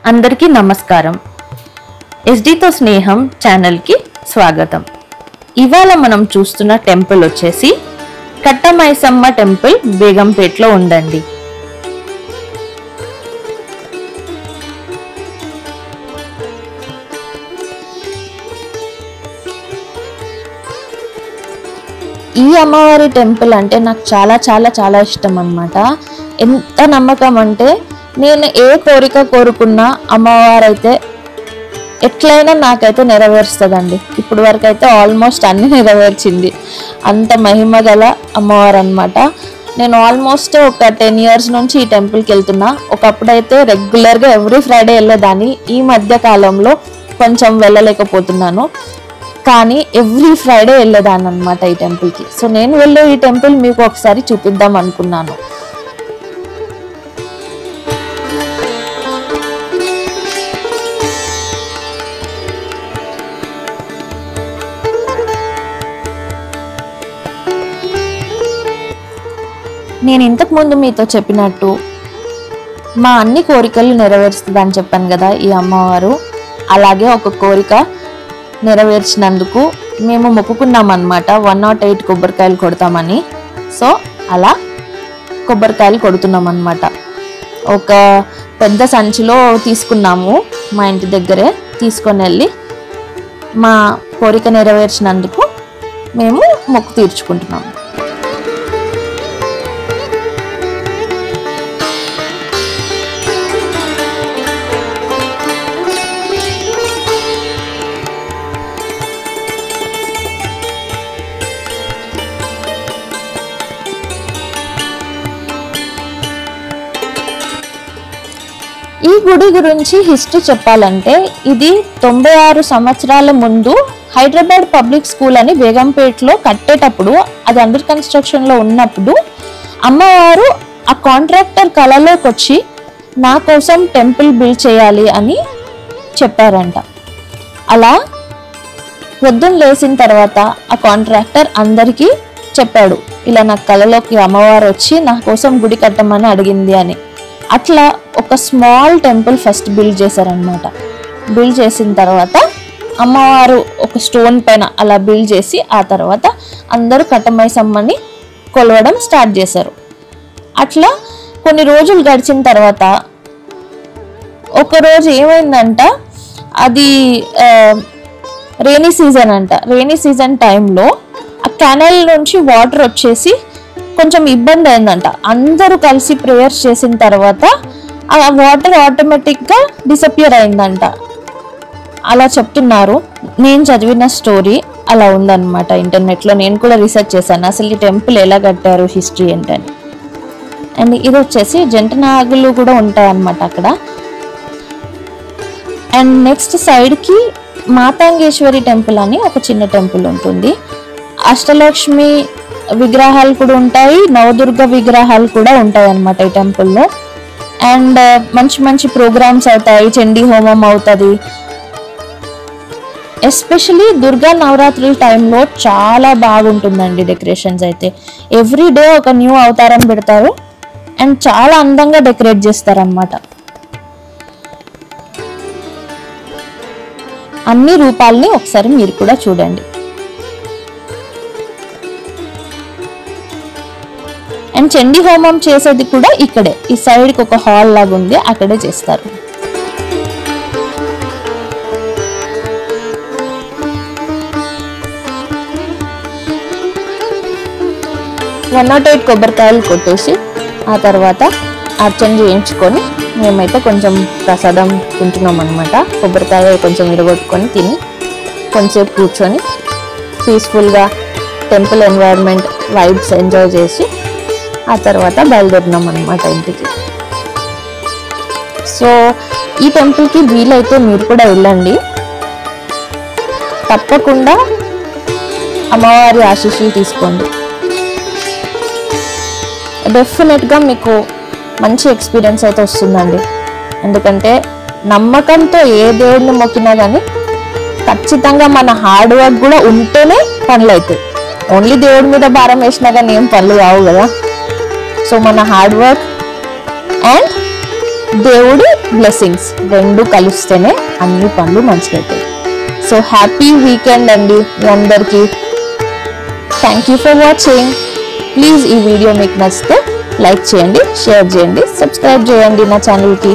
అందరికీ నమస్కారం. ఎస్డితో స్నేహం ఛానల్కి స్వాగతం. ఇవాళ మనం చూస్తున్న టెంపుల్ వచ్చేసి కట్టమైసమ్మ టెంపుల్ బేగంపేటలో ఉందండి. ఈ అమ్మవారి టెంపుల్ అంటే నాకు చాలా చాలా చాలా ఇష్టం అన్నమాట. ఎంత నమ్మకం అంటే నేను ఏ కోరిక కోరుకున్నా అమ్మవారు అయితే ఎట్లయినా నాకైతే నెరవేరుస్తుందండి. ఇప్పుడు వరకు అయితే ఆల్మోస్ట్ అన్ని నెరవేర్చింది. అంత మహిమ గల అమ్మవారు అన్నమాట. నేను ఆల్మోస్ట్ ఒక 10 years నుంచి ఈ టెంపుల్కి వెళ్తున్నా. ఒకప్పుడైతే రెగ్యులర్గా ఎవ్రీ ఫ్రైడే వెళ్ళేదాన్ని. ఈ మధ్య కాలంలో కొంచెం వెళ్ళలేకపోతున్నాను, కానీ ఎవ్రీ ఫ్రైడే వెళ్ళేదాన్ని అనమాట ఈ టెంపుల్కి. సో నేను వెళ్ళే ఈ టెంపుల్ మీకు ఒకసారి చూపిద్దాం అనుకున్నాను. నేను ఇంతకు ముందు మీతో చెప్పినట్టు మా అన్ని కోరికలు నెరవేరుస్తుందని చెప్పాను కదా ఈ అమ్మవారు. అలాగే ఒక కోరిక నెరవేర్చినందుకు మేము మొక్కుకున్నాం అన్నమాట, 108 కొబ్బరికాయలు కొడతామని. సో అలా కొబ్బరికాయలు కొడుతున్నాం అన్నమాట. ఒక పెద్ద సంచిలో తీసుకున్నాము, మా ఇంటి దగ్గరే తీసుకొని వెళ్ళి మా కోరిక నెరవేర్చినందుకు మేము మొక్కు తీర్చుకుంటున్నాము. ఈ గుడి గురించి హిస్టరీ చెప్పాలంటే ఇది 96 సంవత్సరాల ముందు హైదరాబాద్ పబ్లిక్ స్కూల్ అని బేగంపేటలో కట్టేటప్పుడు, అది అండర్ కన్స్ట్రక్షన్లో ఉన్నప్పుడు అమ్మవారు ఆ కాంట్రాక్టర్ కళలోకి వచ్చి నా కోసం టెంపుల్ బిల్డ్ చేయాలి అని చెప్పారంట. అలా పొద్దున్న లేచిన తర్వాత ఆ కాంట్రాక్టర్ అందరికీ చెప్పాడు, ఇలా నా కళలోకి అమ్మవారు వచ్చి నా కోసం గుడి కట్టమని అడిగింది అని. అట్లా ఒక స్మాల్ టెంపుల్ ఫస్ట్ బిల్డ్ చేశారనమాట. బిల్డ్ చేసిన తర్వాత అమ్మవారు ఒక స్టోన్ పైన అలా బిల్డ్ చేసి ఆ తర్వాత అందరూ కట్టమైసమ్మని కొలవడం స్టార్ట్ చేశారు. అట్లా కొన్ని రోజులు గడిచిన తర్వాత ఒకరోజు ఏమైందంట, అది రైనీ సీజన్ అంట. రైనీ సీజన్ టైంలో ఆ కెనాల్ నుంచి వాటర్ వచ్చేసి కొంచెం ఇబ్బంది అయిందంట. అందరూ కలిసి ప్రేయర్స్ చేసిన తర్వాత ఆ వాటర్ ఆటోమేటిక్గా డిసపియర్ అయిందంట. అలా చెప్తున్నారు. నేను చదివిన స్టోరీ అలా ఉందన్నమాట ఇంటర్నెట్లో. నేను కూడా రీసెర్చ్ చేశాను అసలు ఈ టెంపుల్ ఎలా కట్టారు, హిస్టరీ ఏంటని. అండ్ ఇది వచ్చేసి జంట నాగులు కూడా ఉంటాయన్నమాట అక్కడ. అండ్ నెక్స్ట్ సైడ్కి మాతంగేశ్వరి టెంపుల్ అని ఒక చిన్న టెంపుల్ ఉంటుంది. అష్టలక్ష్మి విగ్రహాలు కూడా ఉంటాయి, నవదుర్గ విగ్రహాలు కూడా ఉంటాయి అన్నమాట ఈ టెంపుల్లో. అండ్ మంచి మంచి ప్రోగ్రామ్స్ అవుతాయి, చండీ హోమం అవుతుంది. ఎస్పెషలీ దుర్గా నవరాత్రి టైంలో చాలా బాగుంటుందండి డెకరేషన్స్ అయితే. ఎవ్రీ డే ఒక న్యూ అవతారం పెడతారు అండ్ చాలా అందంగా డెకరేట్ చేస్తారన్నమాట. అన్ని రూపాలని ఒకసారి మీరు కూడా చూడండి. అండ్ చండీ హోమం చేసేది కూడా ఇక్కడే, ఈ సైడ్కి ఒక హాల్ లాగా ఉంది, అక్కడే చేస్తారు. కొబ్బరికాయలు కొట్టేసి ఆ తర్వాత అర్చన చేయించుకొని మేమైతే కొంచెం ప్రసాదం తింటున్నాం అనమాట. కొబ్బరికాయ కొంచెం విరగొట్టుకొని తిని కొంచెంసేపు కూర్చొని పీస్ఫుల్గా టెంపుల్ ఎన్వైర్న్మెంట్ వైబ్స్ ఎంజాయ్ చేసి ఆ తర్వాత బయలుదేరినాం అనమాట ఇంటికి. సో ఈ టెంపుల్కి వీలైతే మీరు కూడా వెళ్ళండి. తప్పకుండా అమ్మవారి ఆశీస్సులు తీసుకోండి. డెఫినెట్గా మీకు మంచి ఎక్స్పీరియన్స్ అయితే వస్తుందండి. ఎందుకంటే నమ్మకంతో ఏ దేవుడిని మొక్కినా కానీ ఖచ్చితంగా మన హార్డ్ వర్క్ కూడా ఉంటేనే పనులు అవుతాయి. ఓన్లీ దేవుడి మీద భారం వేసినా కానీ ఏం పనులు కావు కదా. సో మన హార్డ్ వర్క్ అండ్ దేవుడి బ్లెస్సింగ్స్ రెండు కలిస్తేనే అన్ని పనులు మంచిగా అవుతాయి. సో హ్యాపీ వీకెండ్ అండి మీ అందరికీ. Thank you for watching. Please ఈ వీడియో మీకు నచ్చితే లైక్ చేయండి, షేర్ చేయండి, సబ్స్క్రైబ్ చేయండి నా ఛానల్కి.